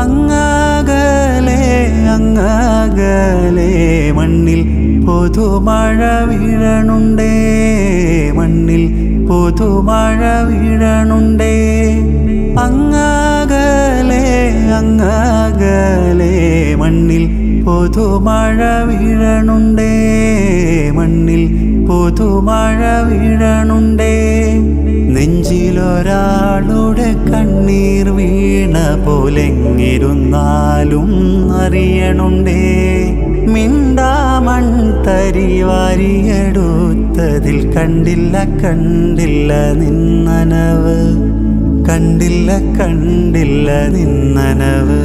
അങ്ങകലെ അങ്ങകലെ മണ്ണിൽ പുതുമഴ വീഴണുണ്ടേ, മണ്ണിൽ പുതുമഴ വീഴണുണ്ടേ. അങ്ങകലെ അങ്ങകലെ മണ്ണിൽ പുതുമഴ വീഴണുണ്ടേ, മണ്ണിൽ പുതുമഴ വീഴണുണ്ടേ. നെഞ്ചിലൊരാളുടെ കണ്ണീർ വീണ പോലെങ്ങിരുന്നാലും അറിയണുണ്ടേ. മിണ്ടാമൺ തരി വാരിയെടുത്തതിൽ കണ്ടില്ല കണ്ടില്ല നിന്നനവ്, കണ്ടില്ല കണ്ടില്ല നിന്നനവ്.